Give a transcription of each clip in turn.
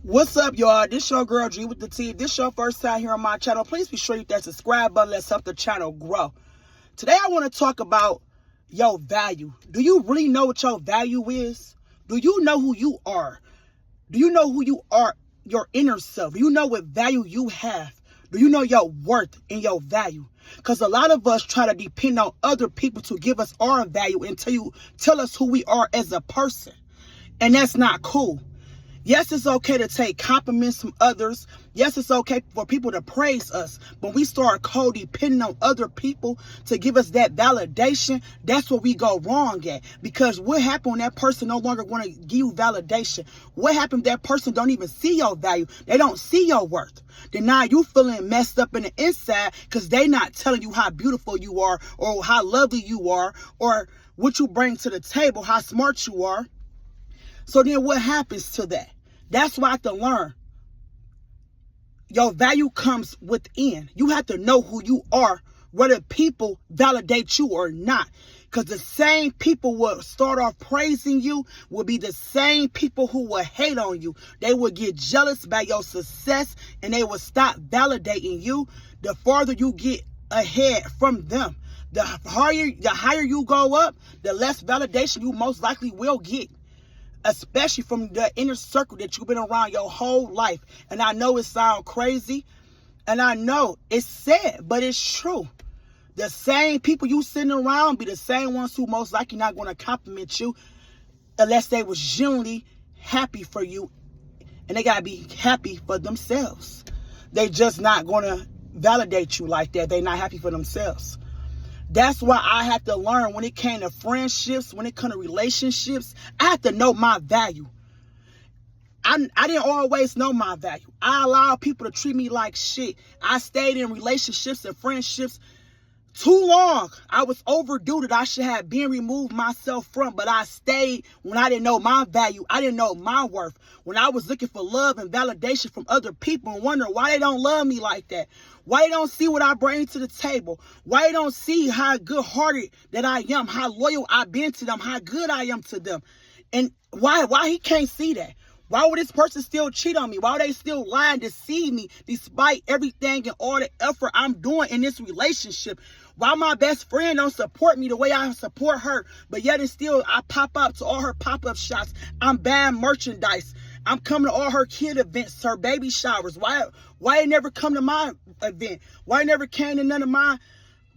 What's up, y'all? This your girl G with the T. If this your first time here on my channel, please be sure you hit that subscribe button. Let's help the channel grow. Today I want to talk about your value. Do you really know what your value is? Do you know who you are? Do you know who you are, your inner self? Do you know what value you have? Do you know your worth and your value? Because a lot of us try to depend on other people to give us our value until you tell us who we are as a person. And that's not cool. Yes, it's okay to take compliments from others. Yes, it's okay for people to praise us. But we start codepending on other people to give us that validation. That's where we go wrong at. Because what happened when that person no longer want to give you validation? What happened if that person don't even see your value? They don't see your worth. Then now you feeling messed up in the inside because they not telling you how beautiful you are or how lovely you are or what you bring to the table, how smart you are. So then what happens to that? That's why I have to learn. Your value comes within. You have to know who you are, whether people validate you or not. Because the same people will start off praising you will be the same people who will hate on you. They will get jealous by your success and they will stop validating you. The farther you get ahead from them, the higher you go up, the less validation you most likely will get. Especially from the inner circle that you've been around your whole life. And I know it sounds crazy. And I know it's sad, but it's true. The same people you sitting around be the same ones who most likely not going to compliment you unless they was genuinely happy for you. And they got to be happy for themselves. They just not going to validate you like that. They not happy for themselves. That's why I had to learn when it came to friendships, when it came to relationships, I had to know my value. I didn't always know my value. I allowed people to treat me like shit. I stayed in relationships and friendships too long. I was overdue that I should have been removed myself from, but I stayed when I didn't know my value. I didn't know my worth. When I was looking for love and validation from other people and wondering why they don't love me like that. Why they don't see what I bring to the table. Why they don't see how good-hearted that I am, how loyal I've been to them, how good I am to them. And why he can't see that? Why would this person still cheat on me? Why would they still lie and deceive me despite everything and all the effort I'm doing in this relationship? Why my best friend don't support me the way I support her, but yet and still I pop up to all her pop-up shops. I'm buying merchandise. I'm coming to all her kid events, her baby showers. Why they never come to my event? Why they never came to none of my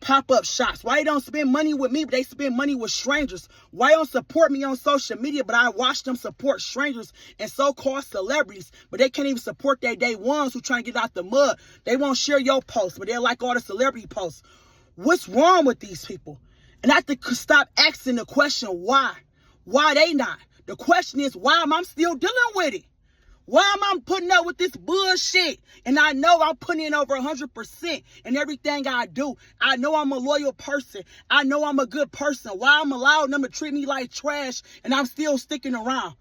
pop-up shops? Why they don't spend money with me, but they spend money with strangers? Why they don't support me on social media, but I watch them support strangers and so-called celebrities, but they can't even support their day ones who trying to get out the mud? They won't share your posts, but they like all the celebrity posts. What's wrong with these people? And I have to stop asking the question, why? Why they not? The question is, why am I still dealing with it? Why am I putting up with this bullshit? And I know I'm putting in over 100% in everything I do. I know I'm a loyal person. I know I'm a good person. Why I'm allowing them to treat me like trash and I'm still sticking around?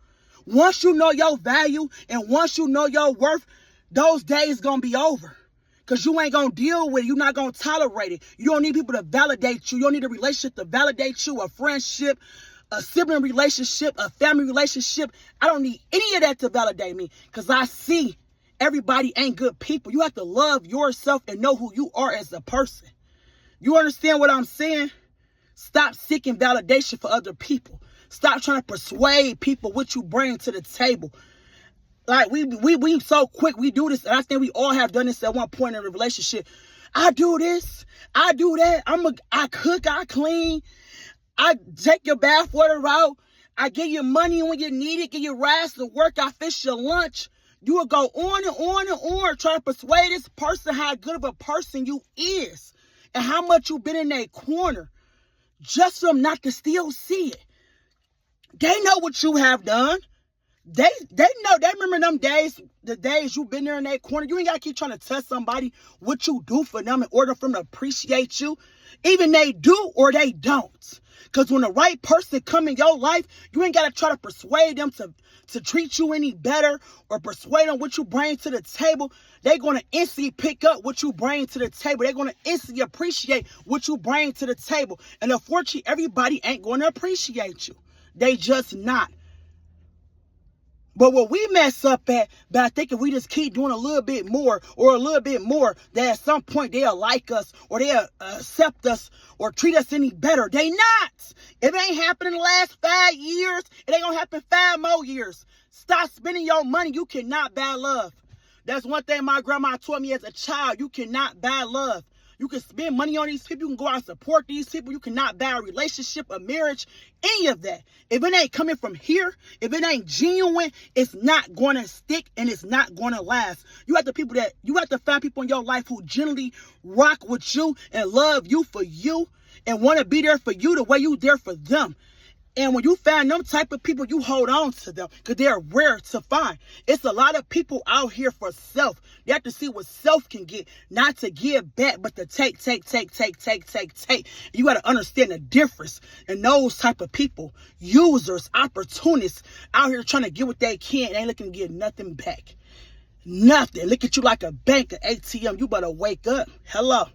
Once you know your value and once you know your worth, those days gonna be over. Because you ain't going to deal with it. You're not going to tolerate it. You don't need people to validate you. You don't need a relationship to validate you, a friendship, a sibling relationship, a family relationship. I don't need any of that to validate me because I see everybody ain't good people. You have to love yourself and know who you are as a person. You understand what I'm saying? Stop seeking validation for other people. Stop trying to persuade people what you bring to the table. Like, we so quick, we do this, and I think we all have done this at one point in a relationship. I do this, I do that, I cook, I clean, I take your bath water out, I give you money when you need it, give you rides to work, I fix your lunch. You will go on and on and on, trying to persuade this person how good of a person you is, and how much you've been in their corner, just for them not to still see it. They know what you have done. They know, they remember them days, the days you've been there in that corner. You ain't got to keep trying to tell somebody what you do for them in order for them to appreciate you. Even they do or they don't. Because when the right person come in your life, you ain't got to try to persuade them to treat you any better or persuade them what you bring to the table. They're going to instantly pick up what you bring to the table. They're going to instantly appreciate what you bring to the table. And unfortunately, everybody ain't going to appreciate you. They just not. But what we mess up at by thinking we just keep doing a little bit more or a little bit more, that at some point they'll like us or they'll accept us or treat us any better. They not. If it ain't happened in the last 5 years, it ain't gonna happen 5 more years. Stop spending your money. You cannot buy love. That's one thing my grandma taught me as a child. You cannot buy love. You can spend money on these people. You can go out and support these people. You cannot buy a relationship, a marriage, any of that. If it ain't coming from here, if it ain't genuine, it's not going to stick and it's not going to last. You have to find people in your life who genuinely rock with you and love you for you and want to be there for you the way you there for them. And when you find them type of people, you hold on to them because they're rare to find. It's a lot of people out here for self. They have to see what self can get, not to give back, but to take. You got to understand the difference in those type of people, users, opportunists out here trying to get what they can. They ain't looking to get nothing back. Nothing. Look at you like a bank, an ATM. You better wake up. Hello.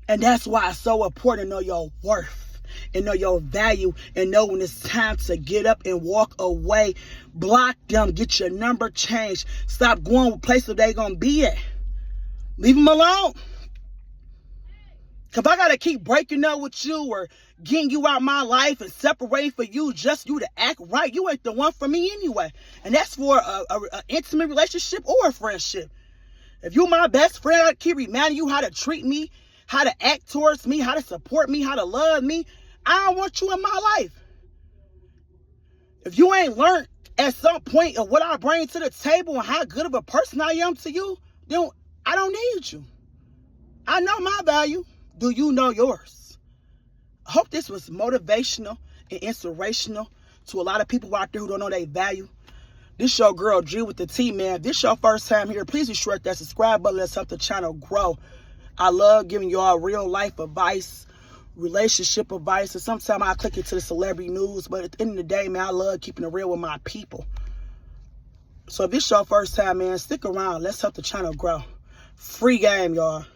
And that's why it's so important to know your worth. And know your value and know when it's time to get up and walk away. Block them. Get your number changed. Stop going with places they going to be at. Leave them alone. If I got to keep breaking up with you or getting you out my life and separating for you, just you to act right, you ain't the one for me anyway. And that's for an intimate relationship or a friendship. If you my best friend, I keep reminding you how to treat me, how to act towards me, how to support me, how to love me. I don't want you in my life. If you ain't learned at some point of what I bring to the table and how good of a person I am to you, then I don't need you. I know my value. Do you know yours? I hope this was motivational and inspirational to a lot of people out there who don't know their value. This your girl, G with the T, man. If this your first time here, please be sure to hit that subscribe button. Let's help the channel grow. I love giving y'all real life advice, relationship advice, and sometimes I click into the celebrity news, but at the end of the day, man, I love keeping it real with my people. So if this your first time, man, stick around. Let's help the channel grow. Free game, y'all.